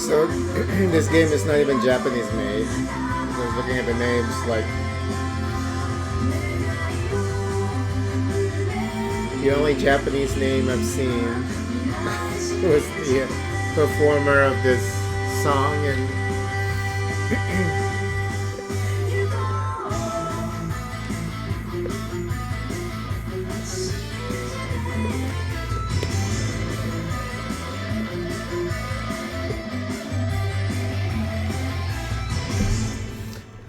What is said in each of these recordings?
So this game is not even Japanese made. I was looking at the names, like the only Japanese name I've seen was the performer of this song, and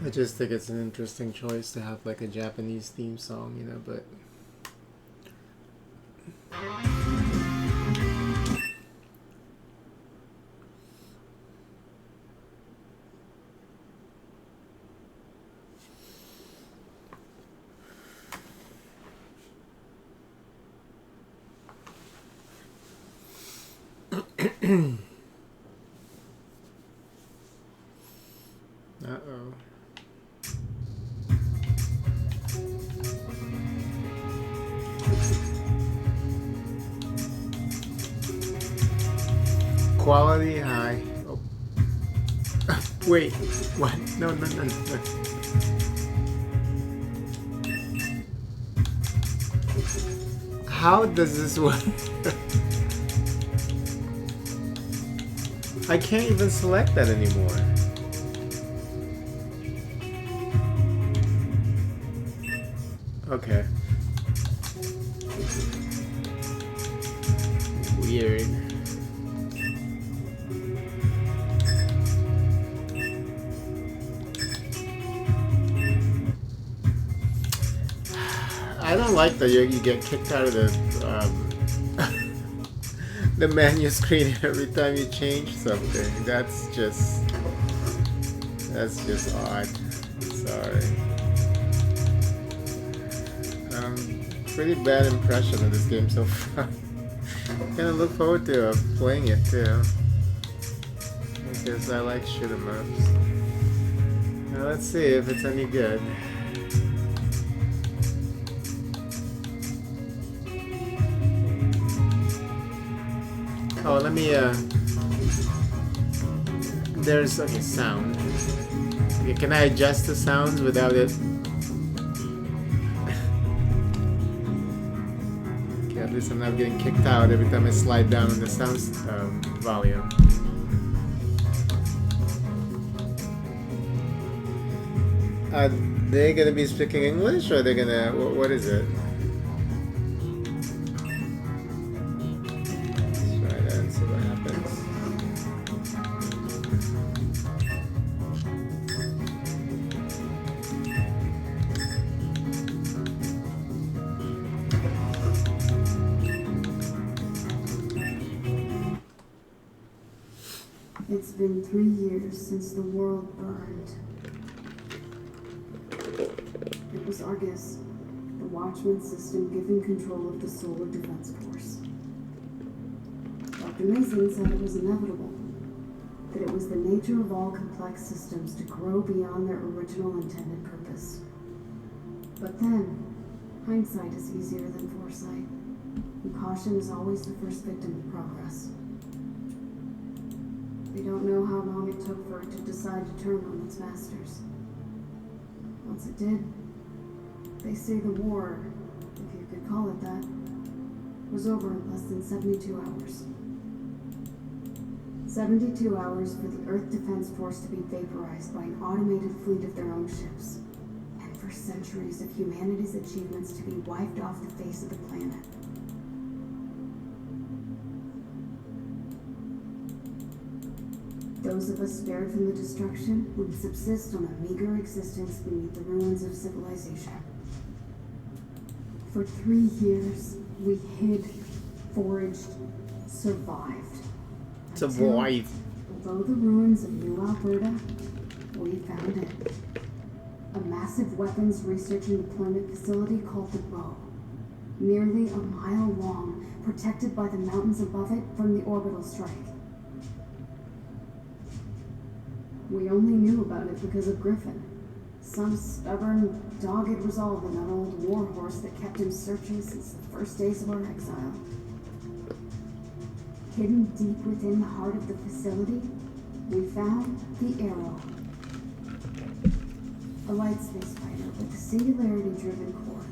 I just think it's an interesting choice to have like a Japanese theme song, you know, but uh-oh. Quality high. Oh. Wait, what? No. How does this work? I can't even select that anymore. Okay. Weird. I don't like that you get kicked out of the the menu screen every time you change something. That's just odd. Sorry. Pretty bad impression of this game so far. Gonna look forward to playing it too, because I like shoot 'em ups. Now let's see if it's any good. Oh, let me there's okay sound. Okay, can I adjust the sounds without it? Okay, at least I'm not getting kicked out every time I slide down on the sound volume. Are they gonna be speaking English, or are they gonna what is it? It's been 3 years since the world burned. It was Argus, the Watchman system given control of the Solar Defense Force. Dr. Mason said it was inevitable, that it was the nature of all complex systems to grow beyond their original intended purpose. But then, hindsight is easier than foresight, and caution is always the first victim of progress. We don't know how long it took for it to decide to turn on its masters. it did. They say the war, if you could call it that, was over in less than 72 hours. 72 hours for the Earth Defense Force to be vaporized by an automated fleet of their own ships. And for centuries of humanity's achievements to be wiped off the face of the planet. Those of us spared from the destruction would subsist on a meager existence beneath the ruins of civilization. For 3 years, we hid, foraged, survived. Survive. Below the ruins of New Alberta, we found it. A massive weapons research and deployment facility called the Bow. Nearly a mile long, protected by the mountains above it from the orbital strike. We only knew about it because of Griffin. Some stubborn, dogged resolve in that old warhorse that kept him searching since the first days of our exile. Hidden deep within the heart of the facility, we found the Arrow. A light space fighter with a singularity-driven core.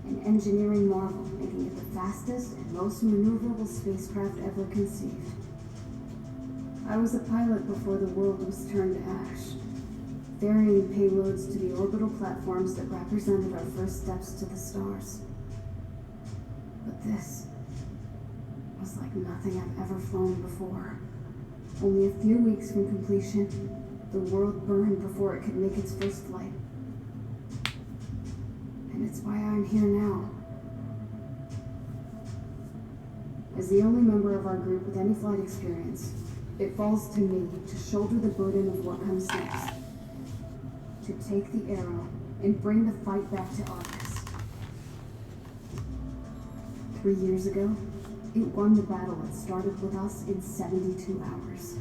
An engineering marvel, making it the fastest and most maneuverable spacecraft ever conceived. I was a pilot before the world was turned to ash, ferrying payloads to the orbital platforms that represented our first steps to the stars. But this was like nothing I've ever flown before. Only a few weeks from completion, the world burned before it could make its first flight. And it's why I'm here now. As the only member of our group with any flight experience, it falls to me to shoulder the burden of what comes next. To take the Arrow and bring the fight back to Argus. 3 years ago, it won the battle that started with us in 72 hours.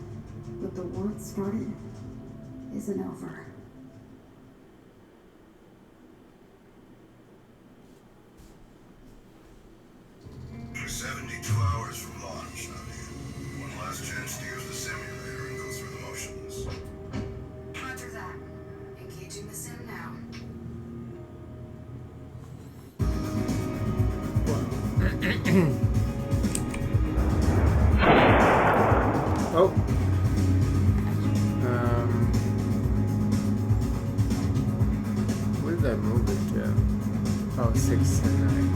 But the war it started isn't over. You're 72 hours from launch, honey. One last chance to use the simulator and go through the motions. Roger that. Engaging the sim now. Oh. Where did I move it to? Oh, 6 and 9.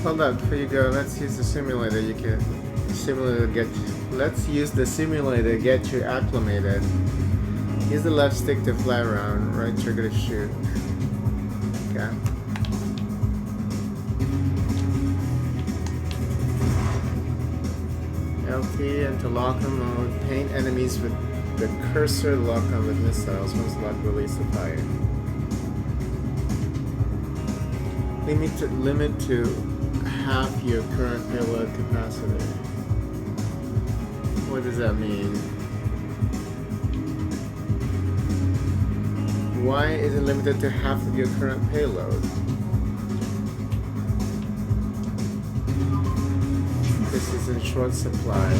Hold up, before you go, let's use the simulator. Let's use the simulator to get you acclimated. Use the left stick to fly around, right trigger to shoot. Okay. LT into lock-on mode. Paint enemies with the cursor lock-on with missiles. Once locked, release the fire. Limit to half your current payload capacity. What does that mean? Why is it limited to half of your current payload? This is in short supply.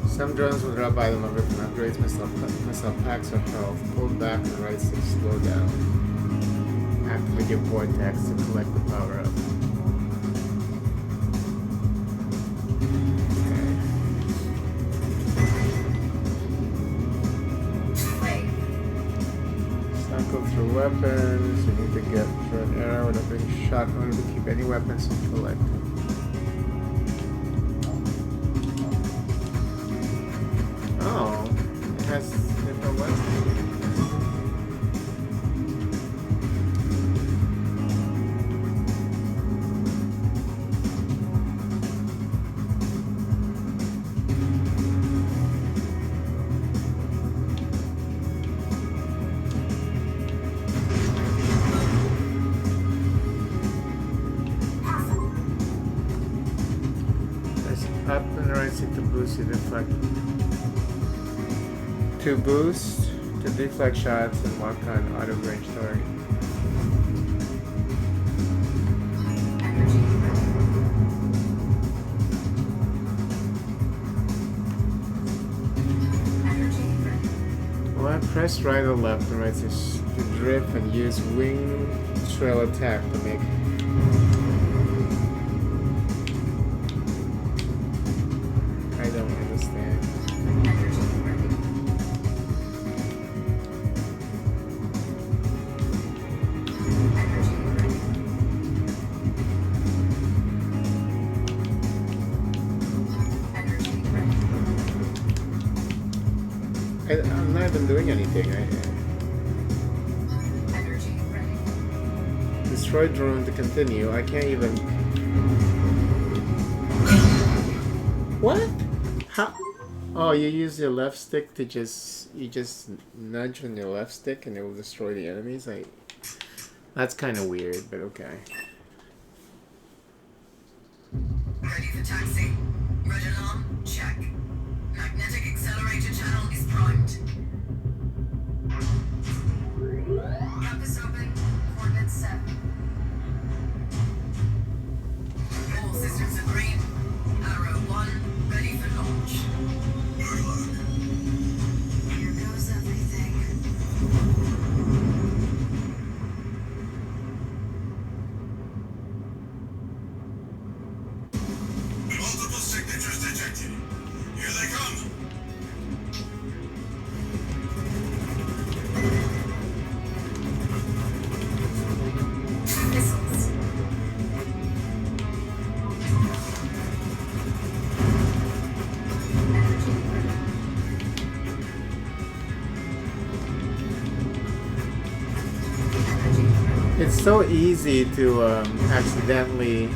Some drones will drop item over from upgrades, missile packs or health. Pulled back and right stick slow down. Activate your vortex to collect the power up. Okay. Go through weapons. You need to get through an arrow without being shot in order to keep any weapons and collect them. Oh, it has different weapons. Up and right stick to boost to deflect. To boost, to deflect shots and mark on out of range target. Well, I press right or left and right to drift and use wing trail attack to make. I don't understand. I'm not even doing anything. Destroy drone to continue. I can't even. What? How? Oh, you use your left stick to you just nudge on your left stick and it will destroy the enemies? That's kind of weird, but okay. Ready for taxi. Red alarm? Check. Magnetic accelerator channel is primed. Compass open. Coordinates set. All systems are green. Arrow 1, ready for launch. Good luck. Here goes everything. Multiple signatures detected. Here they come. Missiles. It's so easy to accidentally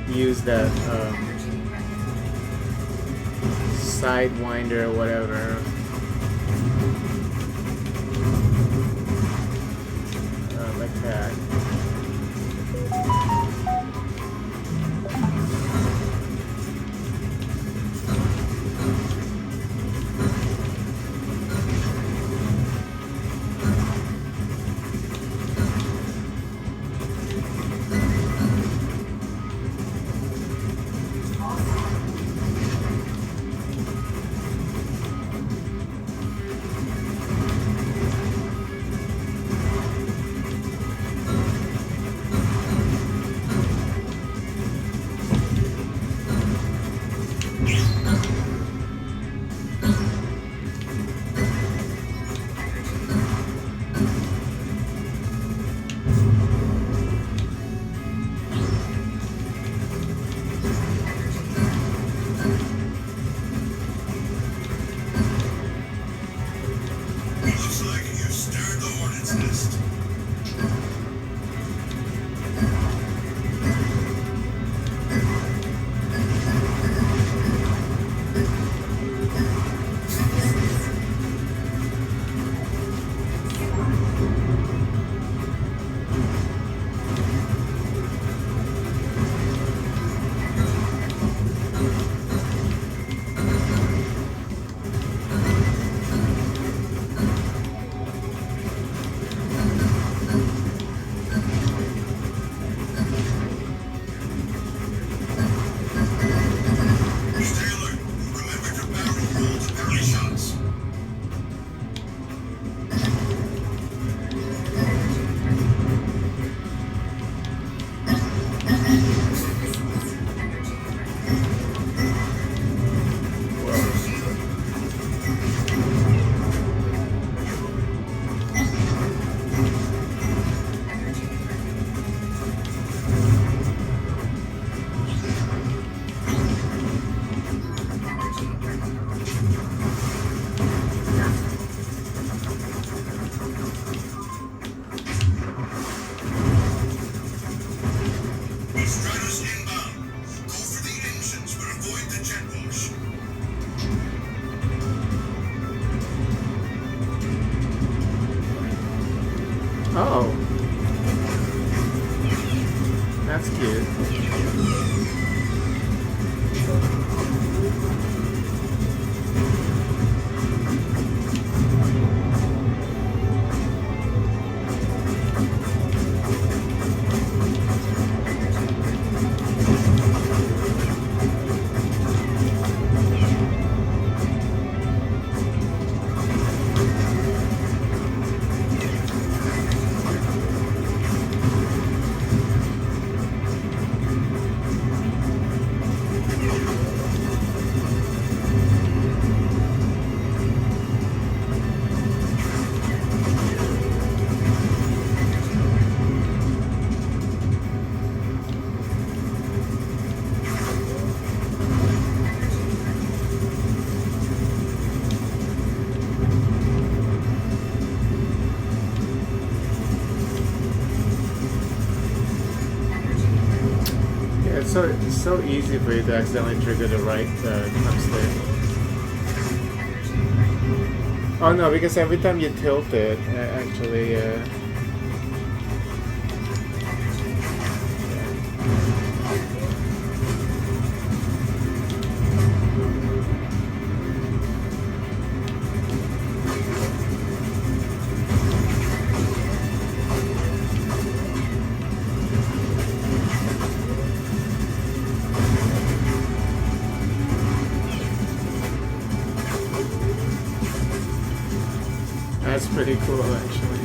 use that sidewinder or whatever. Like that. Oh, that's cute. Yeah, it's so easy for you to accidentally trigger the right thumbstick. Oh no, because every time you tilt it, actually. That's pretty cool, actually.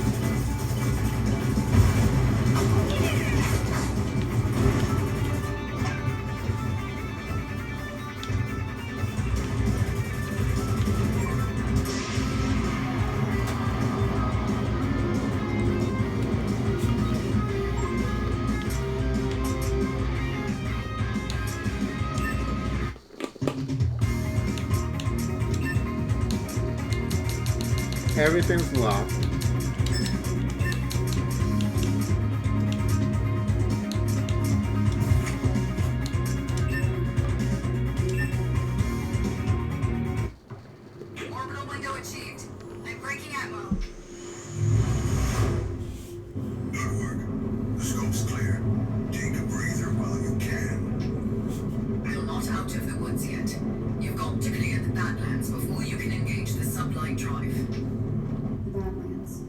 Everything's locked. Orbital window achieved. I'm breaking out mode. Good work. The scope's clear. Take a breather while you can. We're not out of the woods yet. You've got to clear the Badlands before you can engage the sublight drive. Badlands.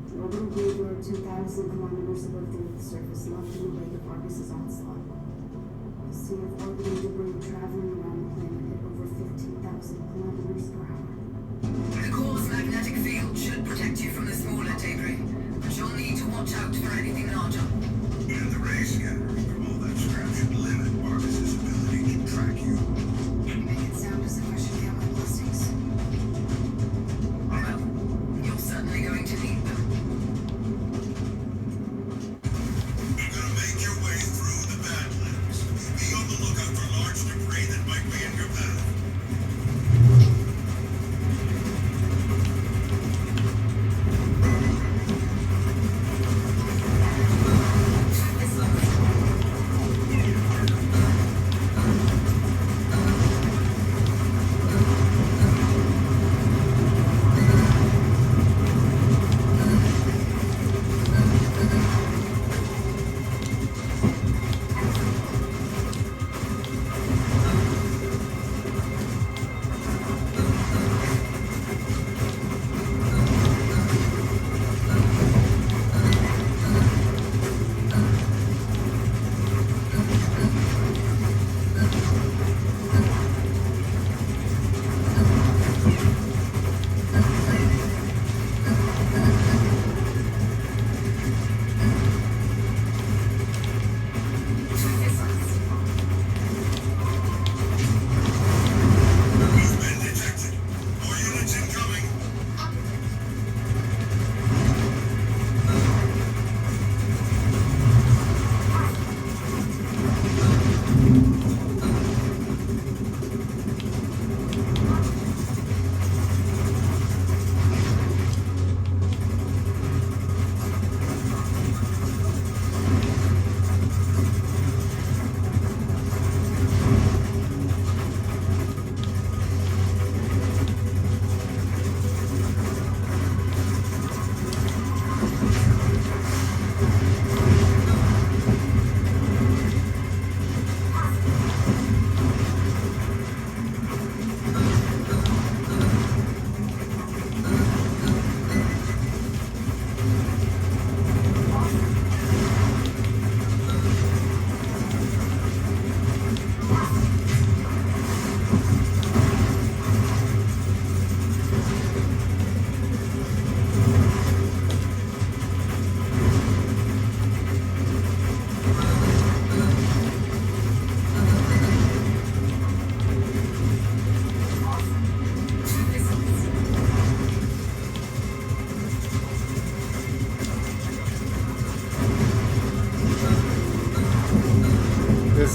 The orbital grid were 2,000 kilometers above the Earth's surface, left in the wake of Argus's onslaught. A sea of orbiting debris traveling around the planet at over 15,000 kilometers per hour. The core's magnetic field should protect you from the smaller debris, but you'll need to watch out for anything larger. And the ray scattering from all that scrap should limit Marcus's ability to track you. You make it sound as if I should count my blessings. Well, you're certainly going to need them. You're gonna make your way through the Badlands. Be on the lookout for large debris that might be in your path. This looks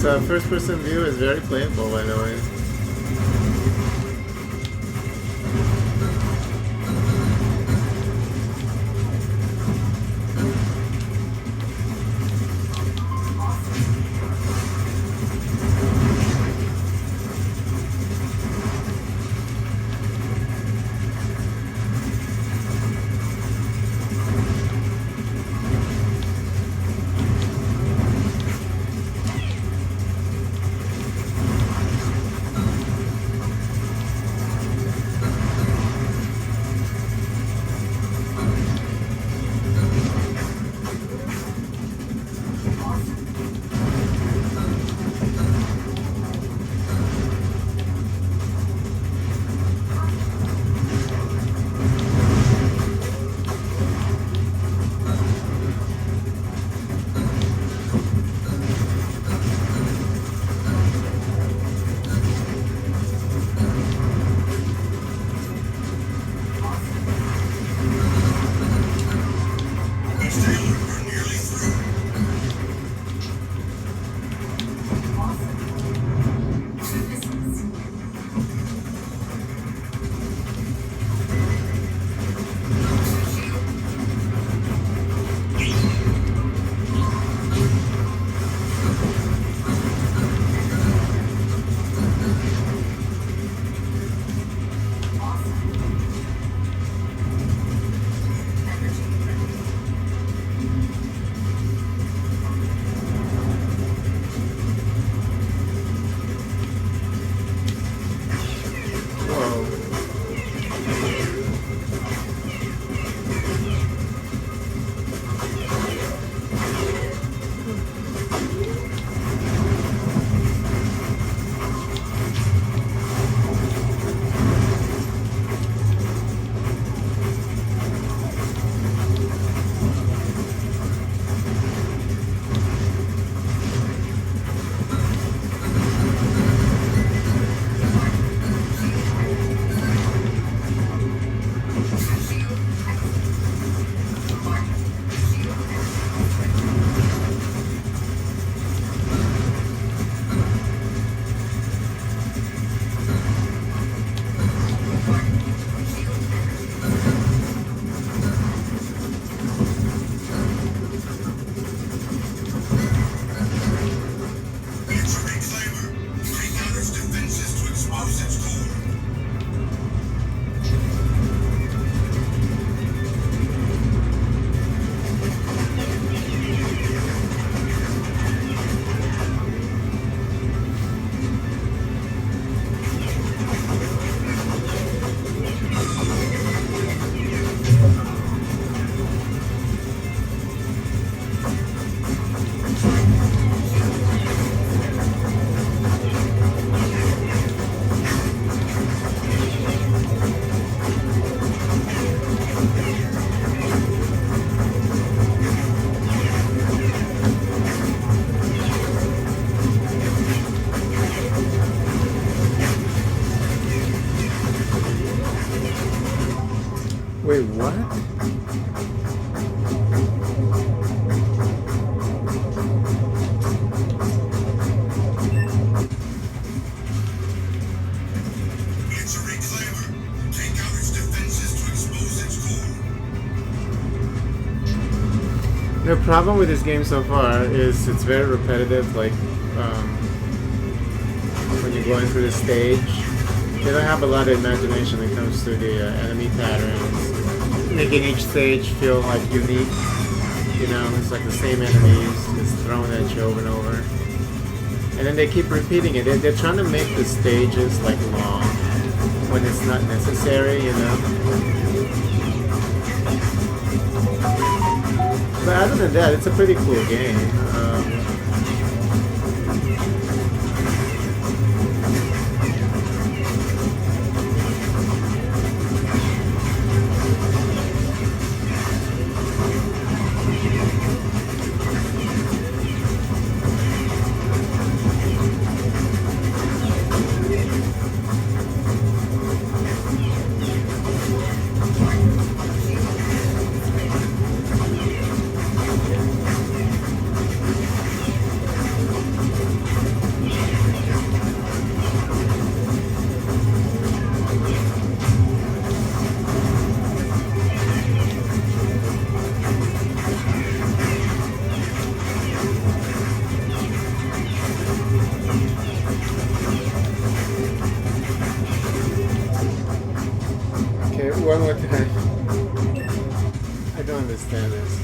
This first-person view is very playful, by the way. Wait, what? It's a reclaimer. Take out its defenses to expose its core. The problem with this game so far is it's very repetitive, like when you're going through the stage. They don't have a lot of imagination when it comes to the enemy patterns, making each stage feel like unique. You know, it's like the same enemies just thrown at you over and over. And then they keep repeating it. They're trying to make the stages like long when it's not necessary, you know. But other than that, it's a pretty cool game. I don't understand this.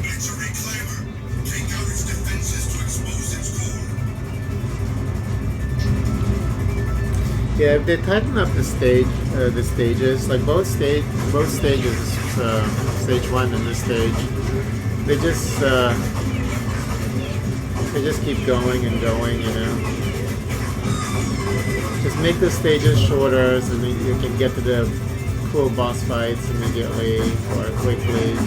It's a reclaimer. Take out its defenses to expose its core. Yeah, if they tighten up the stages, like both stages, stage one and this stage, they just keep going and going, you know. Just make the stages shorter so that you can get to the cool boss fights immediately or quickly.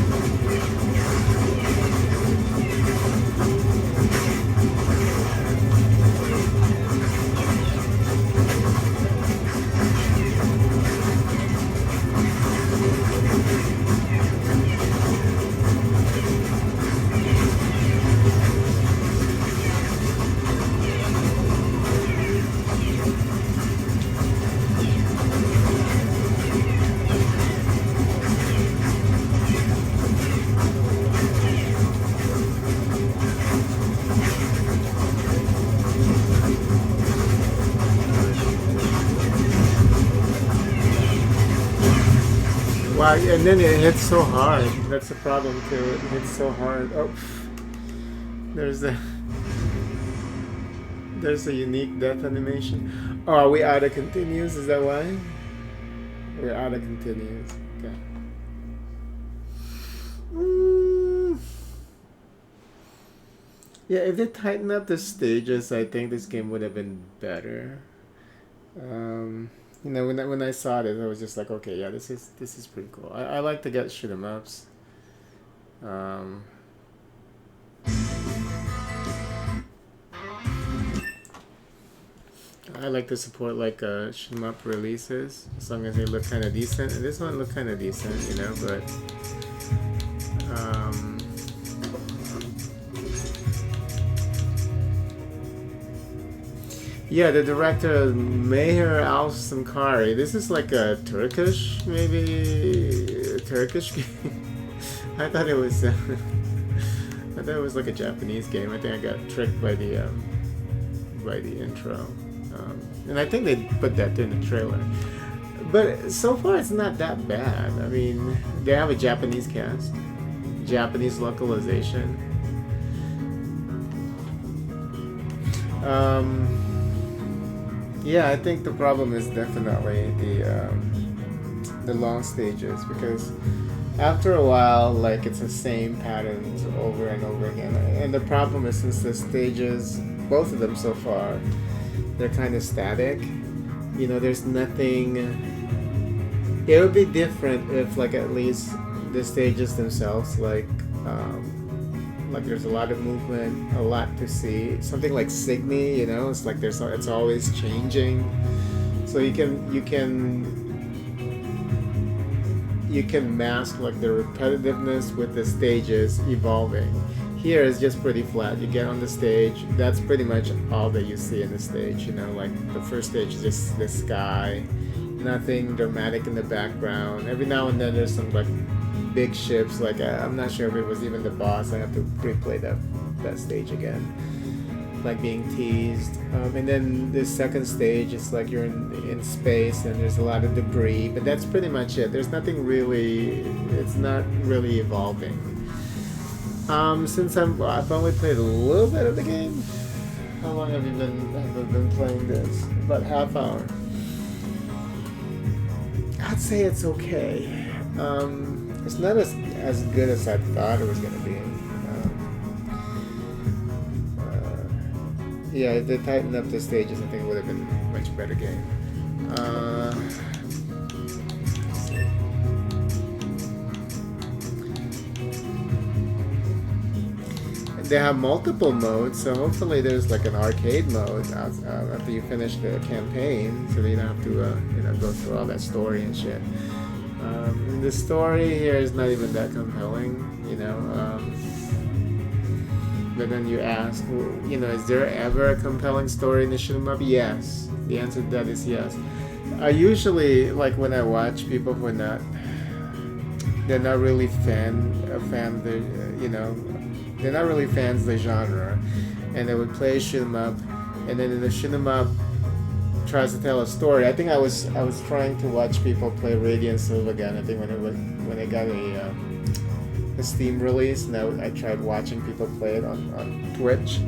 Wow, and then it hits so hard. That's the problem too. It hits so hard. Oh, there's a unique death animation. Oh, are we out of continues? Is that why? We're out of continues. Okay. Yeah, if they tighten up the stages, I think this game would have been better. You know, when I saw this, I was just like, okay, yeah, this is pretty cool. I like to get shoot 'em ups. I like to support like shoot 'em up releases as long as they look kind of decent. And this one looked kind of decent, you know, but yeah, the director Meher Al-Samkari. This is like a Turkish, maybe Turkish game. I thought it was. I thought it was like a Japanese game. I think I got tricked by the intro, and I think they put that in the trailer. But so far, it's not that bad. I mean, they have a Japanese cast, Japanese localization. Yeah, I think the problem is definitely the long stages, because after a while, like, it's the same patterns over and over again. And the problem is, since the stages, both of them so far, they're kind of static. You know, there's nothing. It would be different if, like, at least the stages themselves, like there's a lot of movement, a lot to see. Something like Signy, you know, it's like it's always changing. So you can mask like the repetitiveness with the stages evolving. Here is just pretty flat. You get on the stage, that's pretty much all that you see in the stage. You know, like the first stage is just the sky, nothing dramatic in the background. Every now and then there's some like big ships, like I'm not sure if it was even the boss. I have to replay that stage again, like being teased. And then the second stage is like you're in space and there's a lot of debris, but that's pretty much it. There's nothing really, it's not really evolving. Since I've only played a little bit of the game. How long have you been playing this? About half hour. I'd say it's okay. It's not as good as I thought it was going to be. Yeah, if they tightened up the stages, I think it would have been a much better game. Let's see. They have multiple modes, so hopefully there's like an arcade mode after you finish the campaign, so that you don't have to go through all that story and shit. The story here is not even that compelling, you know. But then you ask, you know, is there ever a compelling story in the shoot 'em up? Yes. The answer to that is yes. I usually, like, when I watch people who are they're not really fan of the, you know, they're not really fans of the genre, and they would play shoot 'em up, and then in the shoot 'em up, tries to tell a story. I think I was trying to watch people play Radiant Silvergun. I think when it got a Steam release, and I tried watching people play it on Twitch.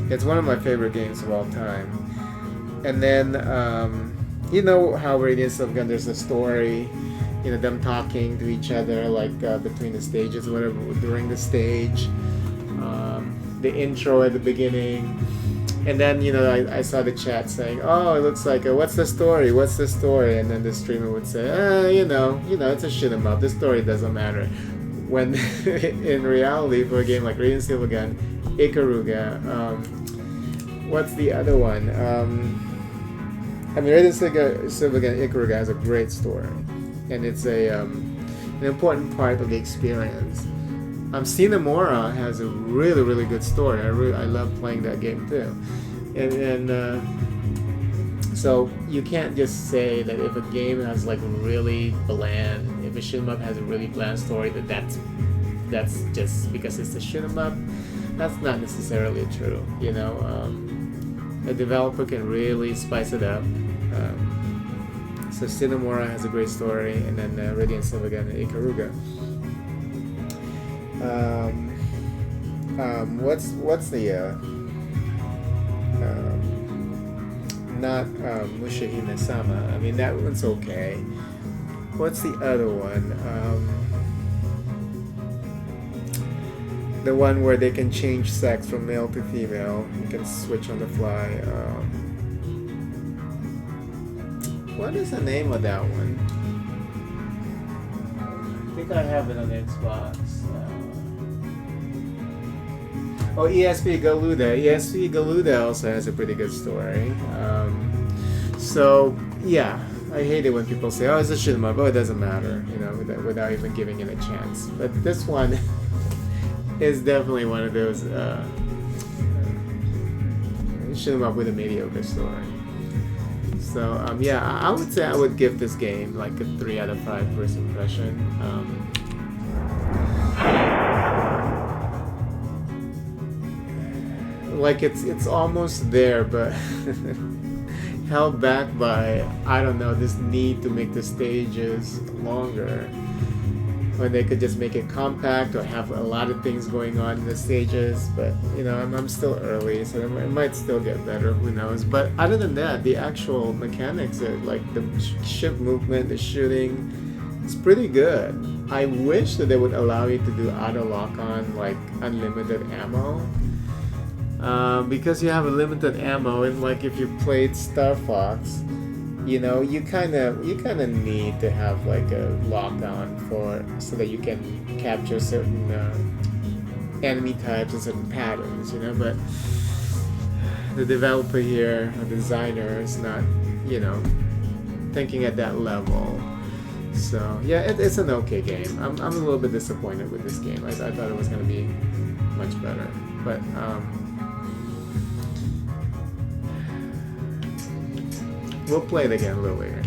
It's one of my favorite games of all time. And then you know how Radiant Silvergun, there's a story, you know, them talking to each other like between the stages, whatever, during the stage, the intro at the beginning. And then, you know, I saw the chat saying, "Oh, it looks like what's the story? What's the story?" And then the streamer would say, you know, it's a shoot 'em up. The story doesn't matter." When in reality, for a game like Radiant Silvergun, Ikaruga, what's the other one? I mean, Radiant Silvergun, Ikaruga has a great story, and it's an important part of the experience. Cinemora has a really, really good story. I love playing that game too, and so you can't just say that if a game has like really bland, if a shoot 'em up has a really bland story, that's just because it's a shoot 'em up. That's not necessarily true. You know, a developer can really spice it up. So Cinemora has a great story, and then Radiant Silvergun and Ikaruga. What's the not Mushihime-sama? I mean, that one's okay. What's the other one? The one where they can change sex from male to female. You can switch on the fly. What is the name of that one? I think I have it on Xbox. ESP Galuda. ESP Galuda also has a pretty good story. So yeah, I hate it when people say, "Oh, it's a shoot 'em up." Oh, it doesn't matter, you know, without even giving it a chance. But this one is definitely one of those shoot 'em up with a mediocre story. So yeah, I would say I would give this game like a 3 out of 5 first impression. Like it's almost there, but held back by, I don't know, this need to make the stages longer, when they could just make it compact or have a lot of things going on in the stages. But you know, I'm still early, so it might still get better, who knows. But other than that, the actual mechanics, like the ship movement, the shooting, it's pretty good. I wish that they would allow you to do auto lock-on, like unlimited ammo. Because you have a limited ammo, and like if you played Star Fox, you know, you kind of need to have like a lock-on so that you can capture certain enemy types and certain patterns, you know. But the developer here, the designer, is not, you know, thinking at that level. So yeah, it's an okay game. I'm a little bit disappointed with this game. I thought it was going to be much better, but we'll play it again a little later.